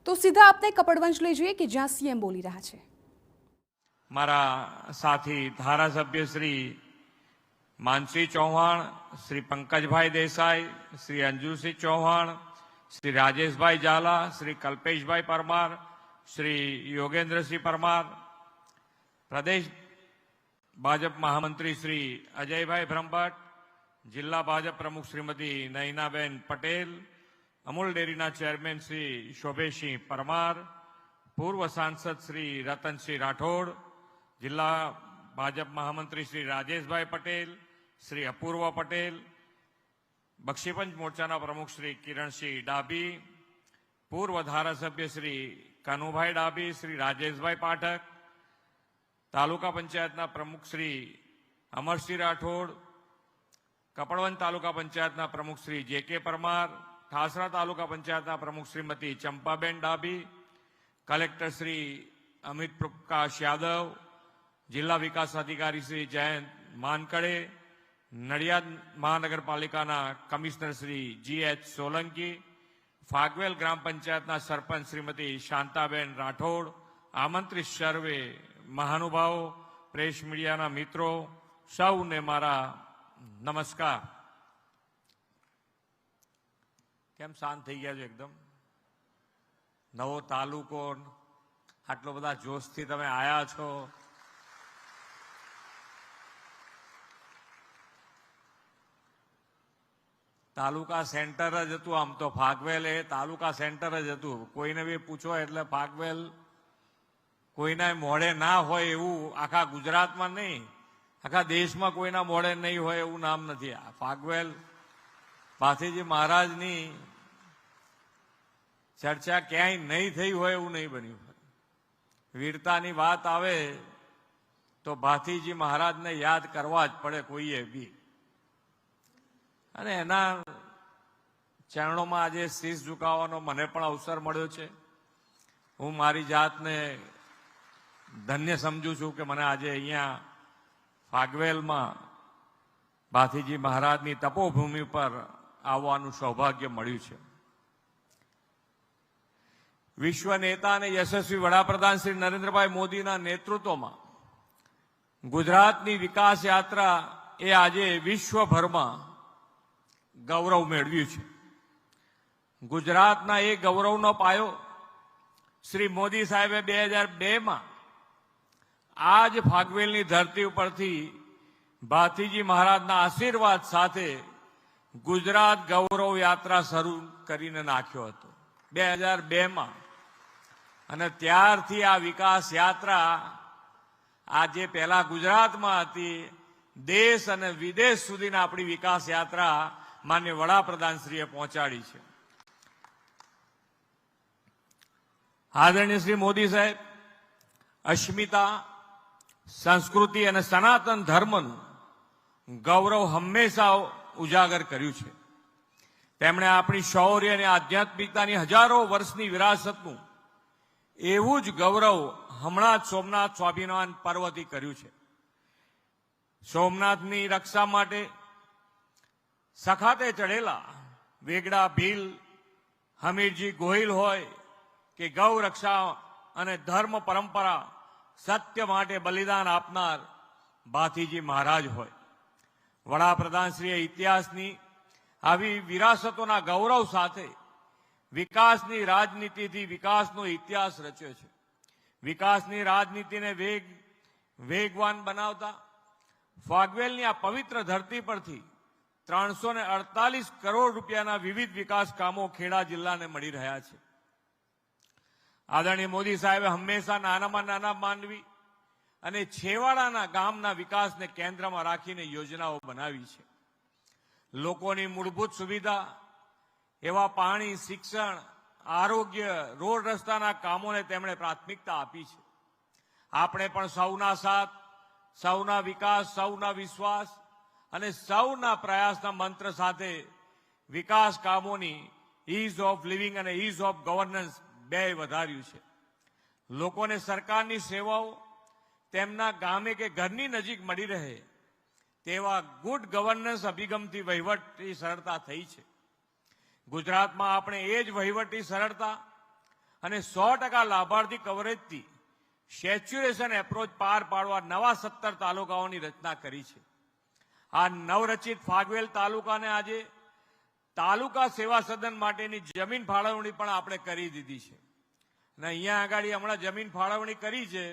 तो सीधा आपने कपड़वंश ले जाइए कि જ્યાં સીએમ બોલી રહ્યા છે। મારા સાથી ધારાસભ્ય શ્રી માનસી ચૌહાણ, શ્રી પંકજભાઈ દેસાઈ, શ્રી અંજુસિંહ ચૌહાણ, શ્રી રાજેશભાઈ ઝાલા, શ્રી કલ્પેશભાઈ પરમાર, શ્રી યોગેન્દ્રસિંહ પરમાર, પ્રદેશ ભાજપ મહામંત્રી શ્રી અજયભાઈ બ્રહ્મભટ્ટ, જિલ્લા ભાજપ પ્રમુખ શ્રીમતી નયનાબેન પટેલ, અમૂલ ડેરીના ચેરમેન શ્રી શોભેસિંહ પરમાર, પૂર્વ સાંસદ શ્રી રતનસિંહ રાઠોડ, જિલ્લા ભાજપ મહામંત્રી શ્રી રાજેશભાઈ પટેલ, શ્રી અપૂર્વ પટેલ, બક્ષીપંચ મોરચાના પ્રમુખ શ્રી કિરણસિંહ ડાભી, પૂર્વ ધારાસભ્ય શ્રી કનુભાઈ ડાભી, શ્રી રાજેશભાઈ પાઠક, તાલુકા પંચાયતના પ્રમુખ શ્રી અમરસિંહ રાઠોડ, કપડવંજ તાલુકા પંચાયતના પ્રમુખ શ્રી જે.કે. પરમાર, ઠાસરા તાલુકા પંચાયતના પ્રમુખ શ્રીમતી ચંપાબેન ડાભી, કલેક્ટર શ્રી અમિત પ્રકાશ યાદવ, જિલ્લા વિકાસ અધિકારી શ્રી જયંત માનકડે, નડિયાદ મહાનગરપાલિકાના કમિશનર શ્રી જી.એચ. સોલંકી, ફાગવેલ ગ્રામ પંચાયતના સરપંચ શ્રીમતી શાંતાબેન રાઠોડ, આમંત્રિત સર્વે મહાનુભાવો, પ્રેસ મીડિયાના મિત્રો, સૌને મારા નમસ્કાર। કેમ શાંત થઈ ગયા છો એકદમ? નવો તાલુકો, આટલો બધા જોશથી તમે આયા છો। તાલુકા સેન્ટર જ હતું, આમ તો ફાગવેલ એ તાલુકા સેન્ટર જ હતું। કોઈને બી પૂછો એટલે ફાગવેલ કોઈના મોઢે ના હોય એવું આખા ગુજરાતમાં નહીં, આખા દેશમાં કોઈના મોઢે નહીં હોય એવું નામ નથી। આ ફાગવેલ ભાથીજી મહારાજની ચર્ચા ક્યાંય નહીં થઈ હોય એવું નહીં બન્યું। વીરતાની વાત આવે તો ભાથીજી મહારાજને યાદ કરવા જ પડે કોઈએ બી, અને એના ચરણોમાં આજે શીશ ઝુકાવવાનો મને પણ અવસર મળ્યો છે। હું મારી જાતને ધન્ય સમજુ છું કે મને આજે અહીંયા ફાગવેલમાં ભાથીજી મહારાજની તપોભૂમિ પર આવવાનું સૌભાગ્ય મળ્યું છે। વિશ્વ નેતા અને યશસ્વી વડાપ્રધાન શ્રી નરેન્દ્રભાઈ મોદીના નેતૃત્વમાં ગુજરાતની વિકાસ યાત્રા એ આજે વિશ્વભરમાં ગૌરવ મેળવ્યું છે। ગુજરાતના એ ગૌરવનો પાયો શ્રી મોદી સાહેબે 2002માં આ જ ફાગવેલની ધરતી ઉપરથી ભાથીજી મહારાજના આશીર્વાદ સાથે ગુજરાત ગૌરવ યાત્રા શરૂ કરીને નાખ્યો હતો 2002માં, અને ત્યારથી આ વિકાસ યાત્રા આજે પહેલા ગુજરાતમાં હતી, દેશ અને વિદેશ સુધીના આપણી વિકાસ યાત્રા માન્ય વડાપ્રધાનશ્રીએ પહોંચાડી છે। આદરણીય શ્રી મોદી સાહેબ અસ્મિતા, સંસ્કૃતિ અને સનાતન ધર્મનું ગૌરવ હંમેશા ઉજાગર કર્યું છે। તેમણે આપણી શૌર્ય અને આધ્યાત્મિકતાની હજારો વર્ષની વિરાસતનું એવું જ ગૌરવ હમણાં જ સોમનાથ સ્વાભિમાન પર્વથી કર્યું છે। સોમનાથની રક્ષા માટે સખાતે ચડેલા વેગડા ભીલ, હમીરજી ગોહિલ હોય કે ગૌ રક્ષા અને ધર્મ પરંપરા સત્ય માટે બલિદાન આપનાર ભાથીજી મહારાજ હોય, વડાપ્રધાનશ્રીએ ઇતિહાસની આવી વિરાસતોના ગૌરવ સાથે વિકાસની રાજનીતિથી વિકાસનો ઇતિહાસ રચ્યો છે। વિકાસની રાજનીતિને વેગવાન બનાવતા ફાગવેલની આ પવિત્ર ધરતી પરથી 348 કરોડ રૂપિયાના વિવિધ વિકાસ કામો ખેડા જિલ્લાને મળી રહ્યા છે। આદરણીય મોદી સાહેબે હંમેશા નાનામાં નાના માનવી અને છેવાડાના ગામના વિકાસને કેન્દ્રમાં રાખીને યોજનાઓ બનાવી છે। લોકોની મૂળભૂત સુવિધા એવા પાણી, શિક્ષણ, આરોગ્ય, રોડ રસ્તાના કામોને તેમણે પ્રાથમિકતા આપી છે। આપણે પણ સૌના સાથ, સૌના વિકાસ, સૌના વિશ્વાસ અને સૌના પ્રયાસના મંત્ર સાથે વિકાસ કામોની ઇઝ ઓફ લિવિંગ અને ઇઝ ઓફ ગવર્નન્સ બે વધાર્યું છે। લોકોને સરકારની સેવાઓ તેમના ગામે કે ઘરની નજીક મળી રહે તેવા ગુડ ગવર્નન્સ અભિગમથી વહીવટની સરળતા થઈ છે। ગુજરાતમાં આપણે એ જ વહીવટી સરળતા અને 100% લાભાર્થી કવરેજથી સેચ્યુરેશન એપ્રોચ પાર પાડવા નવા 17 તાલુકાઓની રચના કરી છે. આ નવરચિત ફાગવેલ તાલુકાને આજે તાલુકા સેવા સદન માટેની જમીન ફાળવણી પણ આપણે કરી દીધી છે. અને અહીંયા આગળ હમણાં જમીન ફાળવણી કરી છે.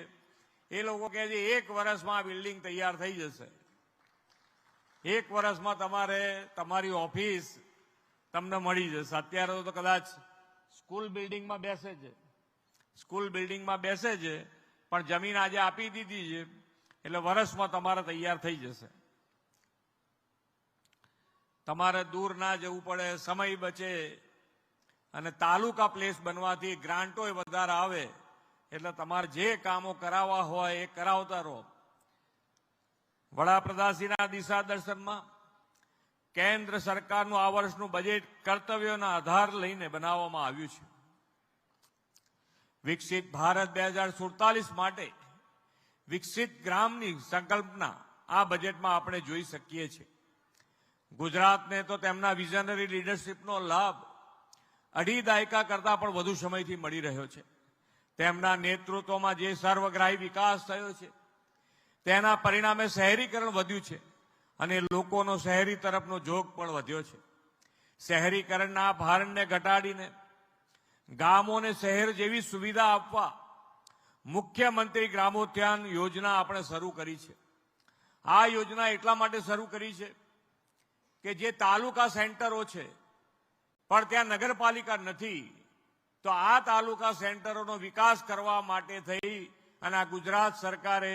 એ લોકો કહે છે 1 વર્ષમાં આ બિલ્ડિંગ તૈયાર થઈ જશે. 1 વર્ષમાં તમારી ઓફિસ તમને મળી જશે. અત્યારે તો કદાચ સ્કૂલ બિલ્ડિંગમાં બેસે છે, પણ જમીન આજે આપી દીધી છે એટલે વર્ષમાં તમારે તૈયાર થઈ જશે. તમારે દૂર ના જવું પડે, સમય બચે અને તાલુકા પ્લેસ બનવાથી ગ્રાન્ટોય વધારે આવે એટલે તમારે જે કામો કરાવવા હોય એ કરાવતા રહો. વડાપ્રધાનશ્રીના દિશા દર્શનમાં કેન્દ્ર સરકારનું આ વર્ષનું બજેટ કર્તવ્યોના આધાર લઈને બનાવવામાં આવ્યું છે. વિકસિત ભારત 2047 માટે વિકસિત ગ્રામની સંકલ્પના આ બજેટમાં આપણે જોઈ શકીએ છીએ. ગુજરાતને તો તેમના વિઝનરી લીડરશીપનો લાભ 2.5 દાયકા કરતા પણ વધુ સમયથી મળી રહ્યો છે. તેમના નેતૃત્વમાં જે સર્વગ્રાહી વિકાસ થયો છે તેના પરિણામે શહેરીકરણ વધ્યું છે અને લોકોનો શહેરી તરફનો ઝોક પણ વધ્યો છે. શહેરીકરણના ભારણને ઘટાડીને ગામોને શહેર જેવી સુવિધા આપવા મુખ્યમંત્રી ગ્રામોત્થાન યોજના આપણે શરૂ કરી છે. આ યોજના એટલા માટે શરૂ કરી છે કે જે તાલુકા સેન્ટરો છે પણ ત્યાં નગરપાલિકા નથી, તો આ તાલુકા સેન્ટરોનો વિકાસ કરવા માટે થઈ અને આ ગુજરાત સરકારે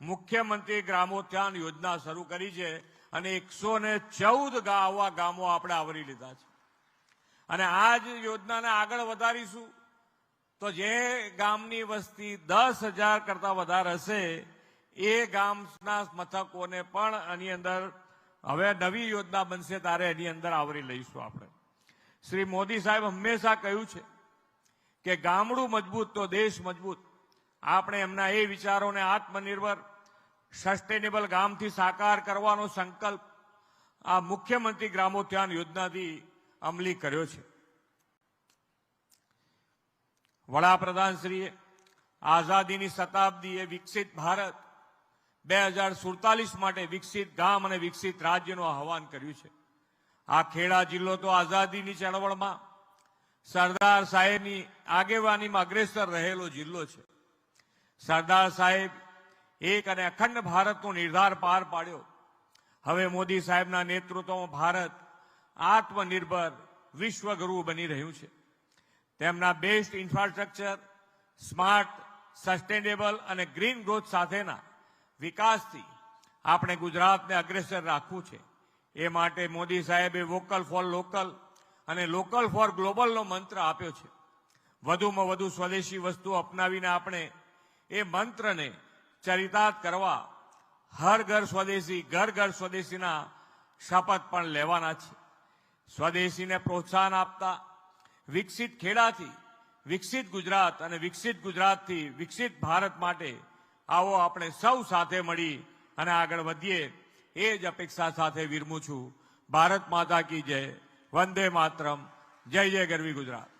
મુખ્યમંત્રી ગ્રામોત્થાન યોજના શરૂ કરી છે અને 114 આવા ગામો આપણે આવરી લીધા છે. અને આ જ યોજનાને આગળ વધારીશું તો જે ગામની વસ્તી 10,000 કરતા વધારે હશે એ ગામના મથકોને પણ આની અંદર હવે નવી યોજના બનશે ત્યારે એની અંદર આવરી લઈશું. આપણે શ્રી મોદી સાહેબ હંમેશા કહ્યું છે કે ગામડું મજબૂત તો દેશ મજબૂત. આપણે એમના એ વિચારોને આત્મનિર્ભર સસ્ટેનેબલ ગામથી સાકાર કરવાનો સંકલ્પ આ મુખ્યમંત્રી ગ્રામોત્થાન યોજનાથી અમલી કર્યો છે. વડાપ્રધાનશ્રીએ આઝાદીની શતાબ્દીએ વિકસિત ભારત 2047 માટે વિકસિત ગામ અને વિકસિત રાજ્યનું આહવાન કર્યું છે. આ ખેડા જિલ્લો તો આઝાદીની ચળવળમાં સરદાર સાહેબની આગેવાનીમાં અગ્રેસર રહેલો જિલ્લો છે. સરદાર સાહેબ એક અને અખંડ ભારતનો નિર્ધાર પાર પાડ્યો. હવે મોદી સાહેબના નેતૃત્વમાં ભારત આત્મનિર્ભર વિશ્વગુરુ બની રહ્યું છે. તેમના બેસ્ટ ઇન્ફ્રાસ્ટ્રક્ચર, સ્માર્ટ, સસ્ટેનેબલ અને ગ્રીન ગ્રોથ સાથેના વિકાસથી આપણે ગુજરાતને અગ્રેસર રાખવું છે. એ માટે મોદી સાહેબે વોકલ ફોર લોકલ અને લોકલ ફોર ગ્લોબલનો મંત્ર આપ્યો છે. વધુમાં વધુ સ્વદેશી વસ્તુઓ અપનાવીને આપણે એ મંત્રને ચરિતાર્થ કરવા હર ઘર સ્વદેશી, ઘર ઘર સ્વદેશીના શપથ પણ લેવાના છે. સ્વદેશીને પ્રોત્સાહન આપતા વિકસિત ખેડાથી વિકસિત ગુજરાત અને વિકસિત ગુજરાતથી વિકસિત ભારત માટે આવો આપણે સૌ સાથે મળી અને આગળ વધીએ એ જ અપેક્ષા સાથે વિરમું છું. ભારત માતા કી જય. વંદે માતરમ. જય જય ગરવી ગુજરાત.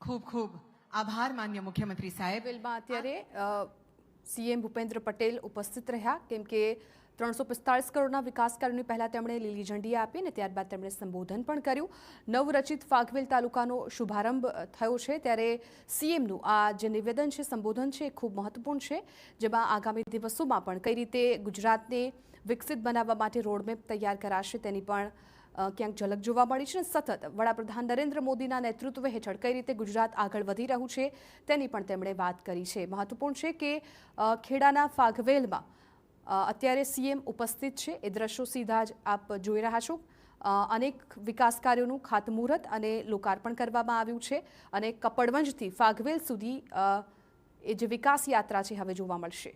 ખૂબ ખૂબ આભાર માન્ય મુખ્યમંત્રી સાહેબ. બિલમાં અત્યારે સીએમ ભૂપેન્દ્ર પટેલ ઉપસ્થિત રહ્યા કેમ કે 345 કરોડના વિકાસ કાર્યોની પહેલા તેમણે લીલી ઝંડી આપી અને ત્યારબાદ તેમણે સંબોધન પણ કર્યું. નવરચિત ફાગવેલ તાલુકાનો શુભારંભ થયો છે ત્યારે સીએમનું આ જે નિવેદન છે, સંબોધન છે, એ ખૂબ મહત્વપૂર્ણ છે, જેમાં આગામી દિવસોમાં પણ કઈ રીતે ગુજરાતને વિકસિત બનાવવા માટે રોડમેપ તૈયાર કરાશે તેની પણ ક્યાંક ઝલક જોવા મળી છે. સતત વડાપ્રધાન નરેન્દ્ર મોદીના નેતૃત્વ હેઠળ કઈ રીતે ગુજરાત આગળ વધી રહ્યું છે તેની પણ તેમણે વાત કરી છે. મહત્વપૂર્ણ છે કે ખેડાના ફાગવેલમાં અત્યારે સીએમ ઉપસ્થિત છે. એ દ્રશ્યો સીધા જ આપ જોઈ રહ્યા છો. અનેક વિકાસ કાર્યોનું ખાતમુહૂર્ત અને લોકાર્પણ કરવામાં આવ્યું છે અને કપડવંજથી ફાગવેલ સુધી એ જે વિકાસ યાત્રા છે હવે જોવા મળશે.